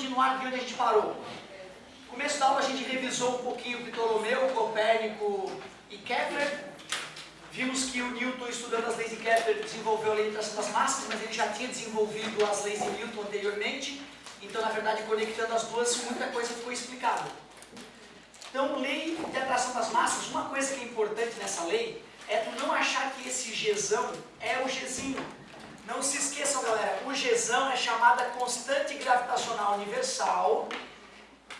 continuar de onde a gente parou. No começo da aula a gente revisou um pouquinho Ptolomeu, Copérnico e Kepler. Vimos que o Newton, estudando as leis de Kepler, desenvolveu a lei de atração das massas, mas ele já tinha desenvolvido as leis de Newton anteriormente. Então, na verdade, conectando as duas, muita coisa ficou explicada. Então, lei de atração das massas, uma coisa que é importante nessa lei é tu não achar que esse Gzão é o Gzinho. Não se esqueçam, galera, o Gzão é chamada constante gravitacional universal.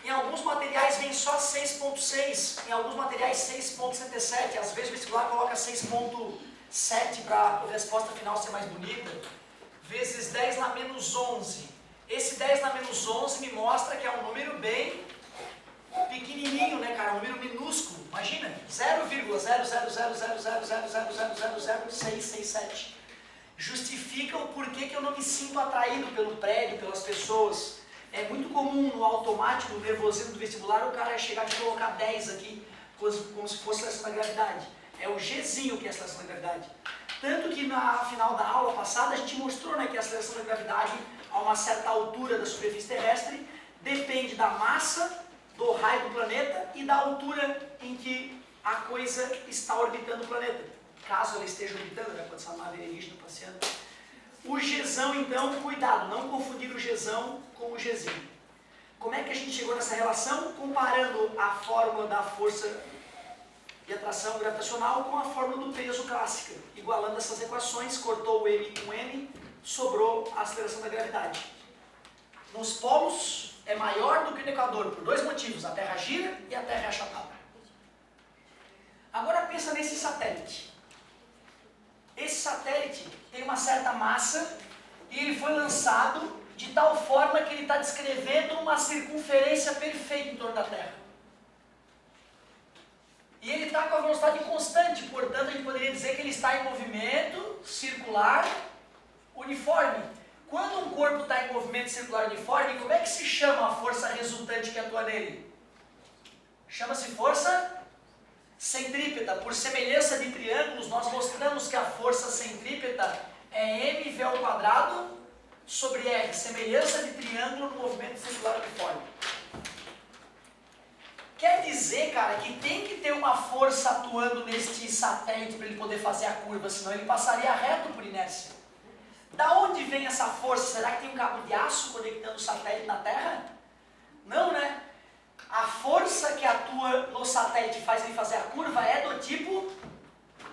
Em alguns materiais vem só 6.6, em alguns materiais 6.77, às vezes o vestibular coloca 6.7 para a resposta final ser mais bonita, vezes 10 na menos 11. Esse 10 na menos 11 me mostra que é um número bem pequenininho, né, cara? Um número minúsculo. Imagina, 0,0000000000667. Justifica o porquê que eu não me sinto atraído pelo prédio, pelas pessoas. É muito comum no automático, no nervosismo do vestibular, o cara chegar e colocar 10 aqui, como se fosse a seleção da gravidade. É o Gzinho que é a seleção da gravidade. Tanto que na final da aula passada a gente mostrou, né, que a seleção da gravidade, a uma certa altura da superfície terrestre, depende da massa do raio do planeta e da altura em que a coisa está orbitando o planeta. Caso ela esteja orbitando, né, quando essa nave alienígena passeando. O Gzão, então, cuidado, não confundir o Gzão com o Gzinho. Como é que a gente chegou nessa relação? Comparando a fórmula da força de atração gravitacional com a fórmula do peso clássica. Igualando essas equações, cortou o m com m, sobrou a aceleração da gravidade. Nos polos é maior do que no Equador, por dois motivos, a Terra gira e a Terra é achatada. Agora pensa nesse satélite. Esse satélite tem uma certa massa e ele foi lançado de tal forma que ele está descrevendo uma circunferência perfeita em torno da Terra. E ele está com a velocidade constante, portanto a gente poderia dizer que ele está em movimento circular uniforme. Quando um corpo está em movimento circular uniforme, como é que se chama a força resultante que atua nele? Chama-se força centrípeta. Por semelhança de triângulos, nós mostramos que a força centrípeta é mv ao quadrado sobre r, semelhança de triângulo no movimento circular uniforme. Quer dizer, cara, que tem que ter uma força atuando neste satélite para ele poder fazer a curva, senão ele passaria reto por inércia. Da onde vem essa força? Será que tem um cabo de aço conectando o satélite na Terra? Não, né? A força que atua no satélite e faz ele fazer a curva é do tipo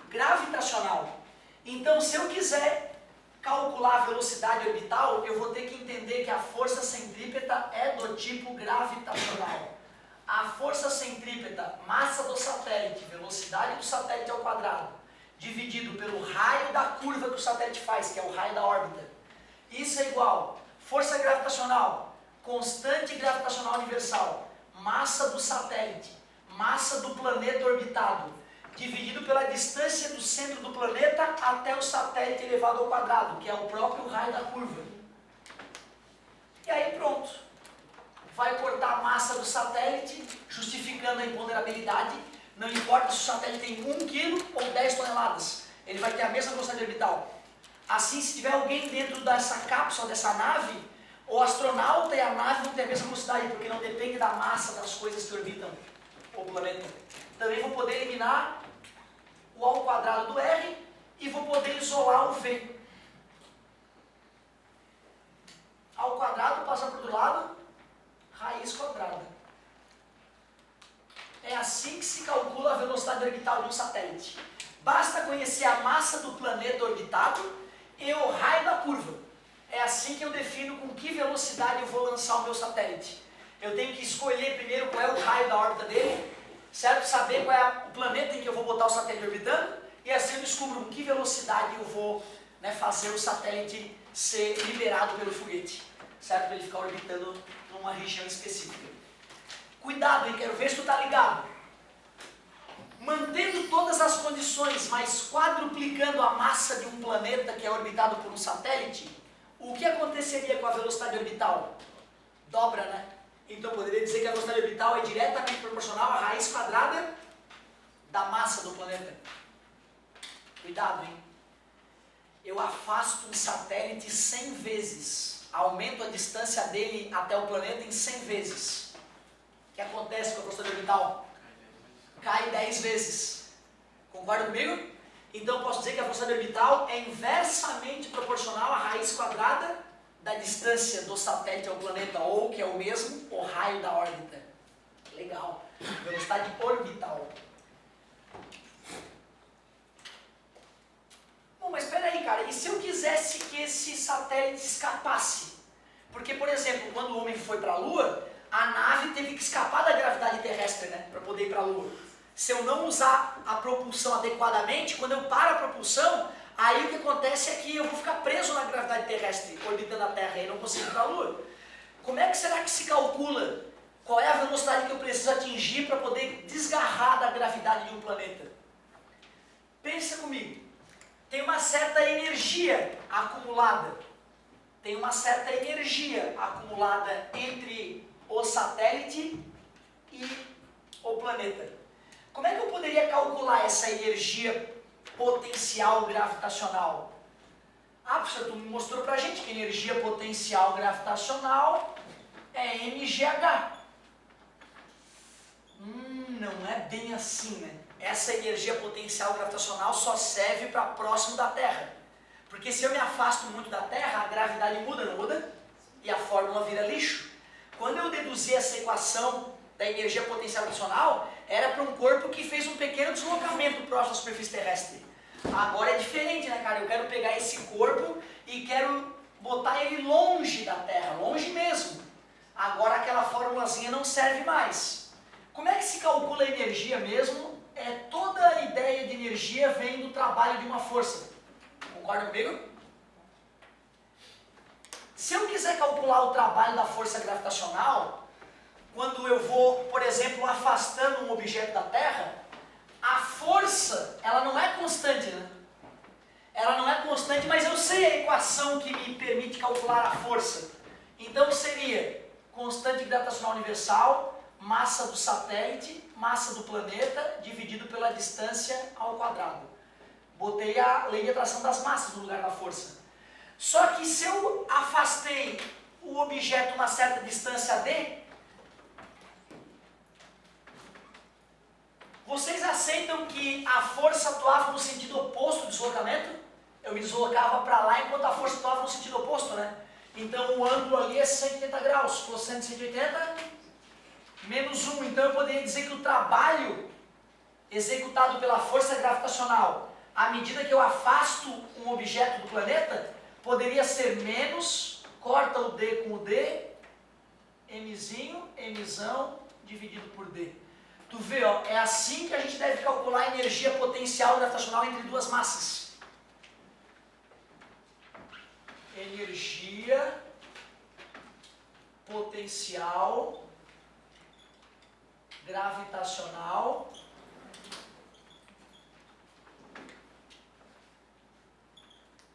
gravitacional. Então, se eu quiser calcular a velocidade orbital, eu vou ter que entender que a força centrípeta é do tipo gravitacional. A força centrípeta, massa do satélite, velocidade do satélite ao quadrado, dividido pelo raio da curva que o satélite faz, que é o raio da órbita. Isso é igual força gravitacional, constante gravitacional universal, massa do satélite, massa do planeta orbitado, dividido pela distância do centro do planeta até o satélite elevado ao quadrado, que é o próprio raio da curva. E aí pronto. Vai cortar a massa do satélite, justificando a imponderabilidade. Não importa se o satélite tem 1 kg ou 10 toneladas, ele vai ter a mesma velocidade orbital. Assim, se tiver alguém dentro dessa cápsula, dessa nave, o astronauta e a nave vão ter a mesma velocidade, porque não depende da massa das coisas que orbitam o planeta. Também vou poder eliminar o ao quadrado do R e vou poder isolar o V. Ao quadrado passa para o outro lado, raiz quadrada. É assim que se calcula a velocidade orbital de um satélite. Basta conhecer a massa do planeta orbitado e o raio da curva. É assim que eu defino com que velocidade eu vou lançar o meu satélite. Eu tenho que escolher primeiro qual é o raio da órbita dele, certo? Saber qual é o planeta em que eu vou botar o satélite orbitando, e assim eu descubro com que velocidade eu vou, né, fazer o satélite ser liberado pelo foguete, certo? Para ele ficar orbitando numa região específica. Cuidado, hein? Quero ver se tu tá ligado. Mantendo todas as condições, mas quadruplicando a massa de um planeta que é orbitado por um satélite, o que aconteceria com a velocidade orbital? Dobra, né? Então poderia dizer que a velocidade orbital é diretamente proporcional à raiz quadrada da massa do planeta. Cuidado, hein? Eu afasto um satélite 100 vezes aumento a distância dele até o planeta em 100 vezes. O que acontece com a velocidade orbital? Cai 10 vezes. Concorda comigo? Então posso dizer que a velocidade orbital é inversamente proporcional à raiz quadrada da distância do satélite ao planeta, ou, que é o mesmo, o raio da órbita. Legal. Velocidade orbital. Bom, mas espera aí, cara, e se eu quisesse que esse satélite escapasse? Porque, por exemplo, quando o homem foi para a Lua, a nave teve que escapar da gravidade terrestre, né, para poder ir para a Lua. Se eu não usar a propulsão adequadamente, quando eu paro a propulsão, aí o que acontece é que eu vou ficar preso na gravidade terrestre, orbitando a Terra, e não consigo ir para a Lua. Como é que será que se calcula qual é a velocidade que eu preciso atingir para poder desgarrar da gravidade de um planeta? Pensa comigo. Tem uma certa energia acumulada. Tem uma certa energia acumulada entre o satélite e o planeta. Como é que eu poderia calcular essa energia potencial gravitacional? Ah, professor, tu mostrou pra gente que energia potencial gravitacional é mgh. Não é bem assim, né? Essa energia potencial gravitacional só serve para próximo da Terra. Porque se eu me afasto muito da Terra, a gravidade muda, não muda? E a fórmula vira lixo. Quando eu deduzi essa equação da energia potencial gravitacional, era para um corpo que fez um pequeno deslocamento próximo à superfície terrestre. Agora é diferente, né, cara? Eu quero pegar esse corpo e quero botar ele longe da Terra, longe mesmo. Agora aquela formulazinha não serve mais. Como é que se calcula a energia mesmo? Toda a ideia de energia vem do trabalho de uma força. Concorda comigo? Se eu quiser calcular o trabalho da força gravitacional, quando eu vou, por exemplo, afastando um objeto da Terra, a força, ela não é constante, né? Ela não é constante, mas eu sei a equação que me permite calcular a força. Então seria constante gravitacional universal, massa do satélite, massa do planeta, dividido pela distância ao quadrado. Botei a lei de atração das massas no lugar da força. Só que se eu afastei o objeto uma certa distância d, vocês aceitam que a força atuava no sentido oposto do deslocamento? Eu me deslocava para lá enquanto a força atuava no sentido oposto, né? Então o ângulo ali é 180 graus. Cosseno de 180, menos 1. Então eu poderia dizer que o trabalho executado pela força gravitacional, à medida que eu afasto um objeto do planeta, poderia ser menos, corta o D com o D, Mzinho, Mzão, dividido por D. Tu vê, ó, é assim que a gente deve calcular a energia potencial gravitacional entre duas massas. Energia potencial gravitacional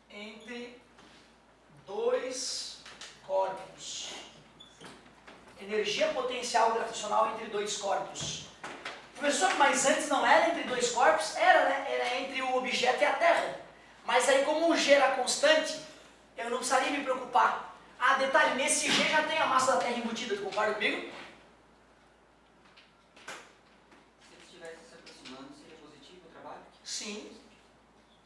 entre dois corpos. Energia potencial gravitacional entre dois corpos. Professor, mas antes não era entre dois corpos? Era, né? Era entre o objeto e a Terra. Mas aí como o G era constante, eu não precisaria me preocupar. Ah, detalhe, nesse G já tem a massa da Terra embutida, tu concorda comigo? Se ele estivesse se aproximando, seria positivo o trabalho? Sim.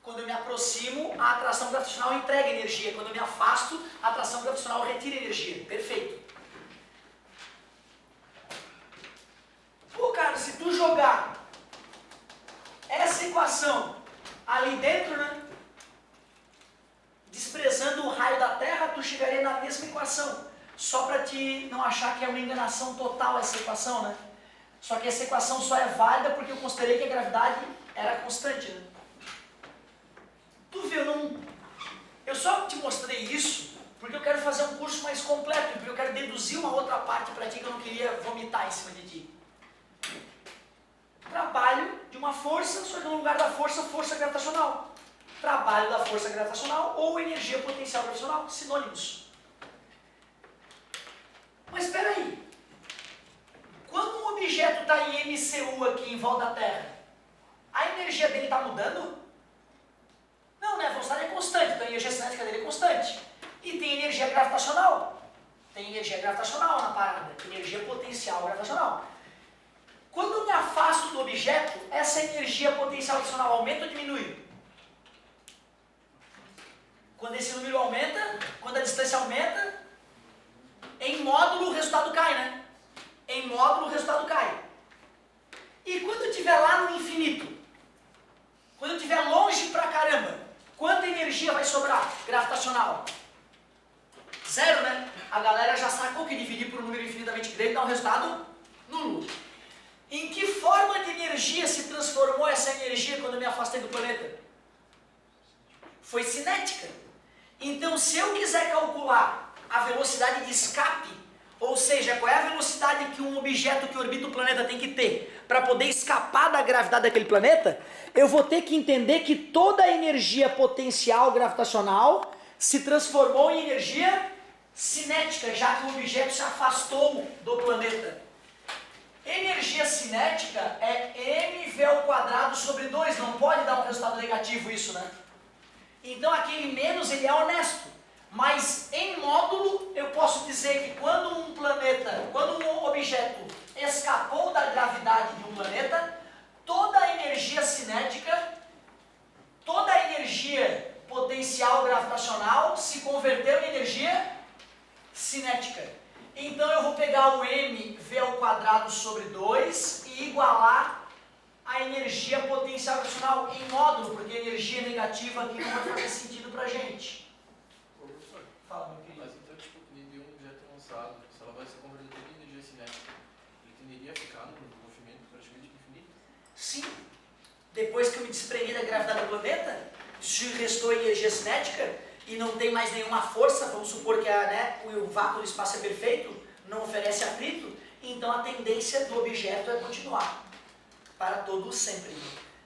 Quando eu me aproximo, a atração gravitacional entrega energia. Quando eu me afasto, a atração gravitacional retira energia. Perfeito. Pô, cara, se tu jogar essa equação ali dentro, né? Desprezando o raio da Terra, tu chegaria na mesma equação. Só para te não achar que é uma enganação total essa equação, né? Só que essa equação só é válida porque eu considerei que a gravidade era constante, né? Tu vê, eu só te mostrei isso porque eu quero fazer um curso mais completo, porque eu quero deduzir uma outra parte para ti que eu não queria vomitar em cima de ti. Trabalho de uma força, só que no lugar da força, força gravitacional. Trabalho da força gravitacional ou energia potencial gravitacional, sinônimos. Mas espera aí. Quando um objeto está em MCU aqui em volta da Terra, a energia dele está mudando? Não, né? A velocidade é constante, então a energia cinética dele é constante. E tem energia gravitacional. Tem energia gravitacional na parada, energia potencial gravitacional. Quando eu me afasto do objeto, essa energia potencial gravitacional aumenta ou diminui? Quando esse número aumenta, quando a distância aumenta, em módulo o resultado cai, né? Em módulo o resultado cai. E quando eu estiver lá no infinito, quando eu estiver longe pra caramba, quanta energia vai sobrar gravitacional? Zero, né? A galera já sacou que dividir por um número infinitamente grande dá um resultado nulo. Em que forma de energia se transformou essa energia quando eu me afastei do planeta? Foi cinética. Então, se eu quiser calcular a velocidade de escape, ou seja, qual é a velocidade que um objeto que orbita o planeta tem que ter para poder escapar da gravidade daquele planeta, eu vou ter que entender que toda a energia potencial gravitacional se transformou em energia cinética, já que o objeto se afastou do planeta. Energia cinética é mv² sobre 2, não pode dar um resultado negativo isso, né? Então aquele menos ele é honesto, mas em módulo eu posso dizer que quando um objeto escapou da gravidade de um planeta, toda a energia cinética, toda a energia potencial gravitacional se converteu em energia cinética. Então eu vou pegar o mv² sobre 2 e igualar a energia potencial gravitacional em módulo, porque a energia negativa aqui não vai fazer sentido pra gente. Fala, meu querido. Mas então, tipo, nenhum objeto lançado, se ela vai se converter em energia cinética, ele tenderia a ficar no movimento praticamente infinito? Sim. Depois que eu me desprendi da gravidade do planeta, se restou energia cinética e não tem mais nenhuma força, vamos supor que o vácuo do espaço é perfeito, não oferece atrito, então a tendência do objeto é continuar para todo sempre.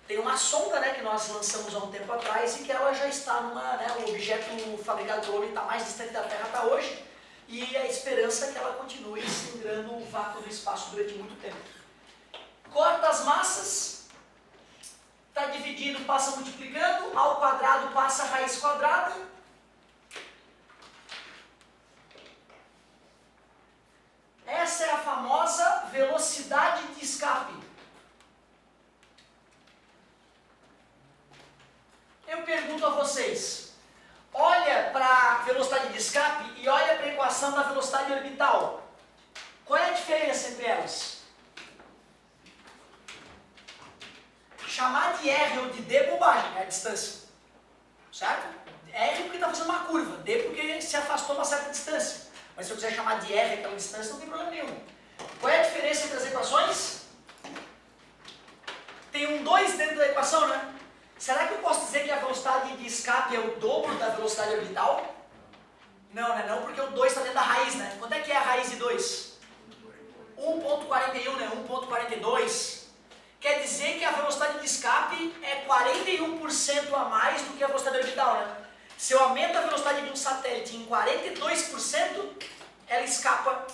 Tem uma sonda, né, que nós lançamos há um tempo atrás e que ela já está o objeto fabricado pelo homem está mais distante da Terra até hoje, e a esperança é que ela continue singrando o vácuo do espaço durante muito tempo. Corta as massas, está dividindo, passa multiplicando, ao quadrado passa a raiz quadrada. Essa é a famosa velocidade de escape. Eu pergunto a vocês, olha para a velocidade de escape e olha para a equação da velocidade orbital. Qual é a diferença entre elas? Chamar de R ou de D é bobagem, é a distância. Certo? R porque está fazendo uma curva, D porque se afastou uma certa distância. Mas se eu quiser chamar de R aquela distância, não tem problema nenhum. Qual é a diferença entre as equações? Tem um 2 dentro da equação, né? Será que eu posso dizer que a velocidade de escape é o dobro da velocidade orbital? Não, né? Não, porque o 2 está dentro da raiz, né? Quanto é que é a raiz de 2? 1.41, né? 1.42. Quer dizer que a velocidade de escape é 41% a mais do que a velocidade orbital, né? Se eu aumento a velocidade de um satélite em 42%,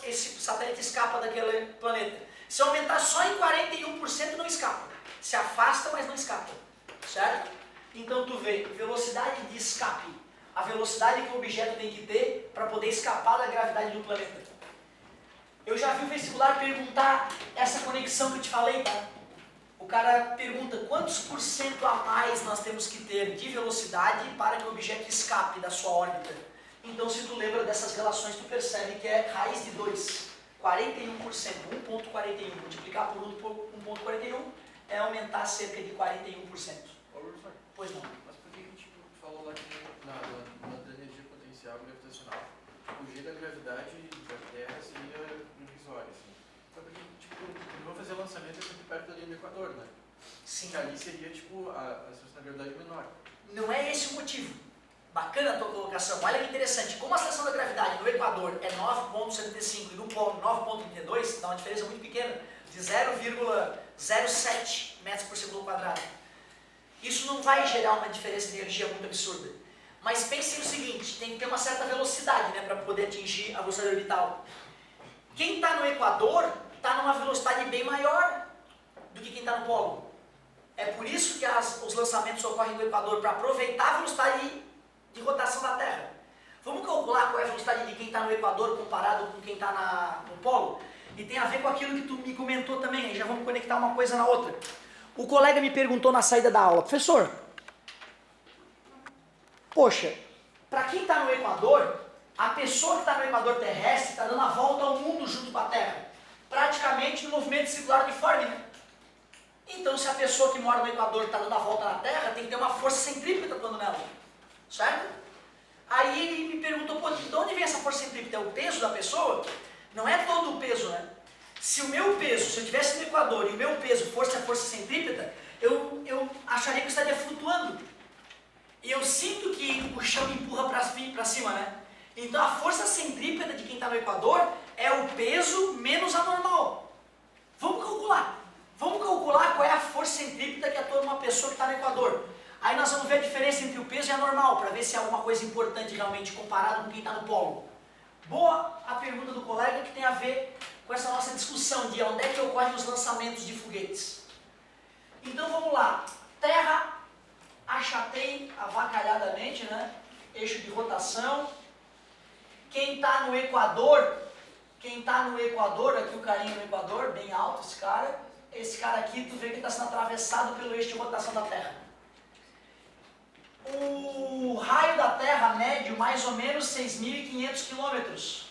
esse satélite escapa daquele planeta. Se eu aumentar só em 41%, não escapa. Se afasta, mas não escapa. Certo? Então tu vê, velocidade de escape, a velocidade que o objeto tem que ter para poder escapar da gravidade do planeta. Eu já vi o vestibular perguntar essa conexão que eu te falei, tá? O cara pergunta quantos por cento a mais nós temos que ter de velocidade para que o objeto escape da sua órbita. Então se tu lembra dessas relações, tu percebe que é raiz de 2, 41%, 1.41, multiplicar por 1.41 é aumentar cerca de 41%. Pois não. Mas por que tipo, falou lá que na energia potencial gravitacional, o G da gravidade da Terra seria irrisório, assim. Só porque, tipo, quando vão fazer lançamento é sempre perto da linha do Equador, né? Sim. Que ali seria, tipo, a situação da gravidade menor. Não é esse o motivo. Bacana a tua colocação. Olha que interessante. Como a seção da gravidade no Equador é 9,75 e no polo 9,32, dá uma diferença muito pequena, de 0,07 metros por segundo quadrado. Isso não vai gerar uma diferença de energia muito absurda. Mas pensem o seguinte, tem que ter uma certa velocidade, né, para poder atingir a velocidade orbital. Quem está no Equador está numa velocidade bem maior do que quem está no polo. É por isso que os lançamentos ocorrem no Equador, para aproveitar a velocidade de rotação da Terra. Vamos calcular qual é a velocidade de quem está no equador comparado com quem está no polo? E tem a ver com aquilo que tu me comentou também, aí já vamos conectar uma coisa na outra. O colega me perguntou na saída da aula, professor, poxa, para quem está no equador, a pessoa que está no equador terrestre está dando a volta ao mundo junto com a Terra, praticamente no movimento circular uniforme, né? Então, se a pessoa que mora no equador está dando a volta na Terra, tem que ter uma força centrípeta atuando nela, certo? Aí ele me perguntou, pô, de onde vem essa força centrípeta? É o peso da pessoa? Não é todo o peso, né? Se o meu peso, se eu estivesse no equador e o meu peso fosse a força centrípeta, eu acharia que eu estaria flutuando. E eu sinto que o chão me empurra para cima, né? Então a força centrípeta de quem está no equador é o peso menos a normal. Vamos calcular. Vamos calcular qual é a força centrípeta que atua numa pessoa que está no equador. Aí nós vamos ver a diferença entre o peso e a normal, para ver se é alguma coisa importante realmente comparado com quem está no polo. Boa a pergunta do colega que tem a ver com essa nossa discussão de onde é que ocorrem os lançamentos de foguetes. Então vamos lá. Terra achatei avacalhadamente, né? Eixo de rotação. Quem está no Equador, aqui o carinha no Equador, bem alto esse cara aqui, tu vê que está sendo atravessado pelo eixo de rotação da Terra. O raio da Terra médio, mais ou menos 6.500 quilômetros.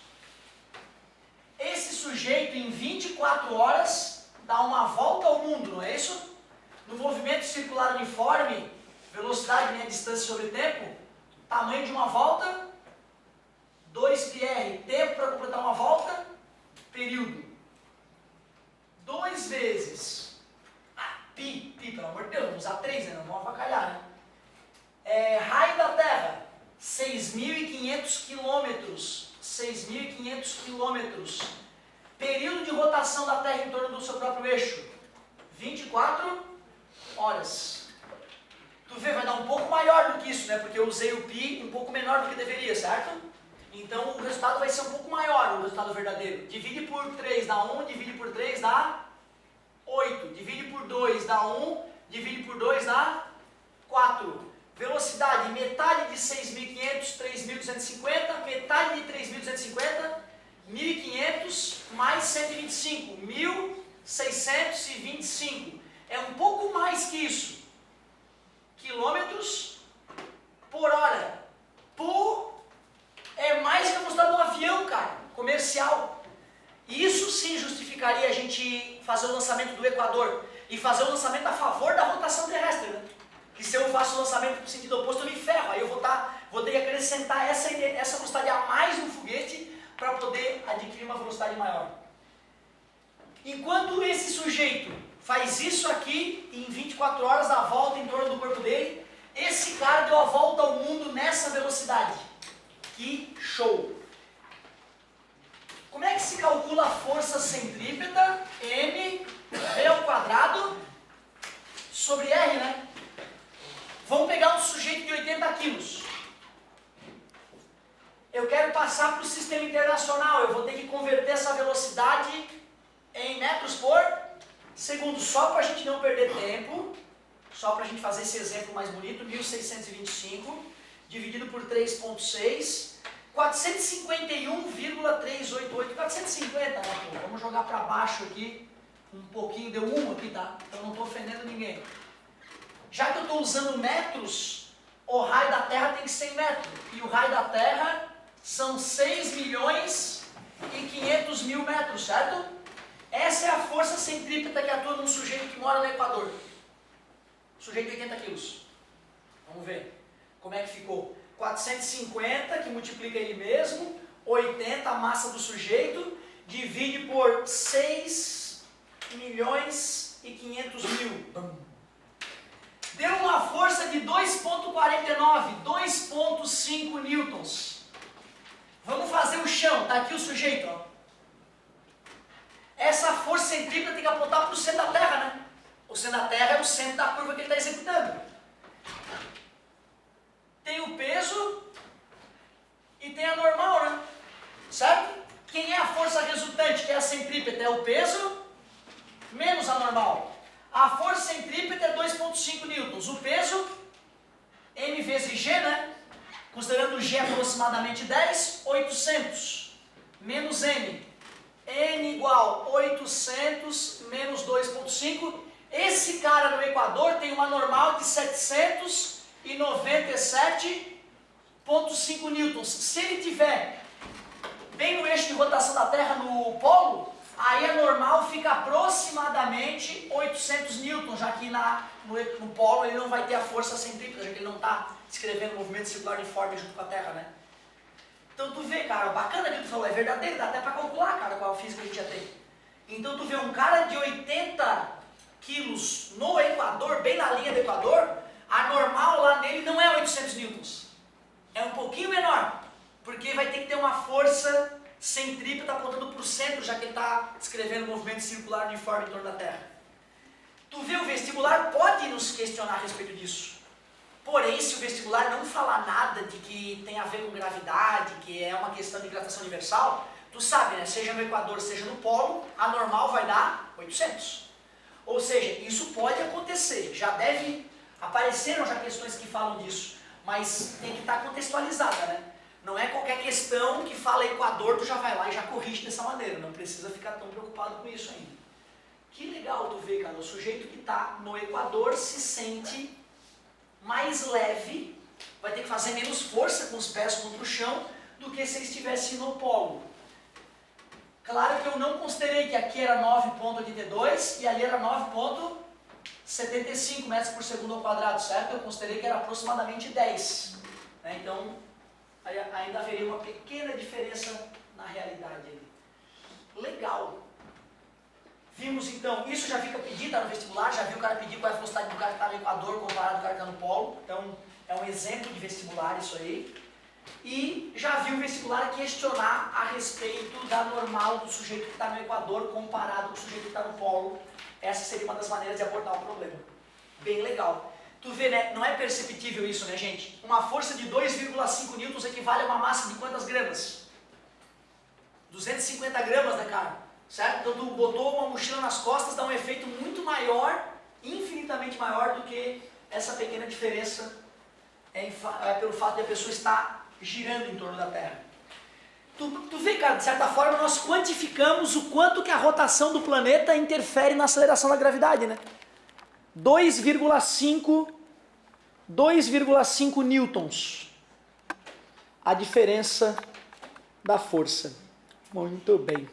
Esse sujeito, em 24 horas, dá uma volta ao mundo, não é isso? No movimento circular uniforme, velocidade meia distância sobre tempo, tamanho de uma volta, 2πr, tempo para completar uma volta, período. 2 vezes, pi, pelo amor de Deus, vamos usar 3, né? Não vamos avacalhar, né? Raio da Terra, 6.500 quilômetros. 6.500 quilômetros. Período de rotação da Terra em torno do seu próprio eixo, 24 horas. Tu vê, vai dar um pouco maior do que isso, né? Porque eu usei o π um pouco menor do que deveria, certo? Então o resultado vai ser um pouco maior, o resultado verdadeiro. Divide por 3 dá 1, divide por 3 dá 8. Divide por 2 dá 1, divide por 2 dá 4. Velocidade, metade de 6.500, 3.250, metade de 3.250, 1.500 mais 125, 1.625. É um pouco mais que isso. Quilômetros por hora. É mais que a velocidade de um avião, cara, comercial. Isso sim justificaria a gente fazer o lançamento do Equador e fazer o lançamento a favor da rotação terrestre, né? Que se eu faço o lançamento no sentido oposto, eu me ferro. Aí eu vou ter que acrescentar essa velocidade a mais no foguete para poder adquirir uma velocidade maior. Enquanto esse sujeito faz isso aqui, em 24 horas, dá a volta em torno do corpo dele, esse cara deu a volta ao mundo nessa velocidade. Que show! Como é que se calcula a força centrípeta? M V ao quadrado sobre R, né? Vamos pegar um sujeito de 80 quilos. Eu quero passar para o sistema internacional. Eu vou ter que converter essa velocidade em metros por segundo. Só para a gente não perder tempo. Só para a gente fazer esse exemplo mais bonito. 1.625 dividido por 3,6. 451,388. 450, né? Pô, vamos jogar para baixo aqui. Um pouquinho, deu 1 aqui, tá? Então não estou ofendendo ninguém. Já que eu estou usando metros, o raio da Terra tem que ser em metro. E o raio da Terra são 6.500.000 metros, certo? Essa é a força centrípeta que atua num sujeito que mora no Equador. Sujeito de 80 quilos. Vamos ver como é que ficou. 450, que multiplica ele mesmo, 80 a massa do sujeito, divide por 6.500.000. Deu uma força de 2,49, 2,5 newtons. Vamos fazer o chão, está aqui o sujeito, ó. Essa força centrípeta tem que apontar para o centro da Terra, né? O centro da Terra é o centro da curva que ele está executando. Tem o peso e tem a normal, né? Certo? Quem é a força resultante, que é a centrípeta? É o peso menos a normal. A força centrípeta é 2,5 newtons. O peso, M vezes G, né? Considerando G aproximadamente 10, 800 menos N. N igual 800 menos 2,5. Esse cara no Equador tem uma normal de 797,5 newtons. Se ele tiver bem no eixo de rotação da Terra, no polo, aí a normal fica aproximadamente 800 newtons, já que no polo ele não vai ter a força centrípeta, já que ele não está descrevendo o movimento circular uniforme junto com a Terra, né? Então tu vê, cara, bacana que tu falou, é verdadeiro, dá até para calcular, cara, qual a física que a gente já tem. Então tu vê um cara de 80 quilos no Equador, bem na linha do Equador, a normal lá nele não é 800 newtons, é um pouquinho menor, porque vai ter que ter uma força centrípeta apontando para o centro, já que ele está descrevendo o movimento circular uniforme em torno da Terra. Tu vê, o vestibular pode nos questionar a respeito disso. Porém, se o vestibular não falar nada de que tem a ver com gravidade, que é uma questão de gravitação universal, tu sabe, né? Seja no Equador, seja no polo, a normal vai dar 800. Ou seja, isso pode acontecer. Já apareceram já questões que falam disso, mas tem que estar contextualizada, né? Não é qualquer questão que fala Equador, tu já vai lá e já corrige dessa maneira. Não precisa ficar tão preocupado com isso ainda. Que legal tu ver, cara, o sujeito que está no Equador se sente mais leve, vai ter que fazer menos força com os pés contra o chão do que se ele estivesse no polo. Claro que eu não considerei que aqui era 9,82 e ali era 9,75 metros por segundo ao quadrado, certo? Eu considerei que era aproximadamente 10. Né? Então, ainda haveria uma pequena diferença na realidade. Legal. Vimos então, isso já fica pedido, está no vestibular, já viu o cara pedir qual é a velocidade do cara que está no Equador comparado com o cara que está no polo. Então, é um exemplo de vestibular isso aí. E já viu o vestibular questionar a respeito da normal do sujeito que está no Equador comparado com o sujeito que está no polo. Essa seria uma das maneiras de abordar o problema. Bem legal. Tu vê, né? Não é perceptível isso, né, gente? Uma força de 2,5 newtons equivale a uma massa de quantas gramas? 250 gramas, né, cara? Certo? Então tu botou uma mochila nas costas, dá um efeito muito maior, infinitamente maior do que essa pequena diferença pelo fato de a pessoa estar girando em torno da Terra. Tu vê, cara, de certa forma nós quantificamos o quanto que a rotação do planeta interfere na aceleração da gravidade, né? 2,5 newtons. A diferença da força. Muito bem.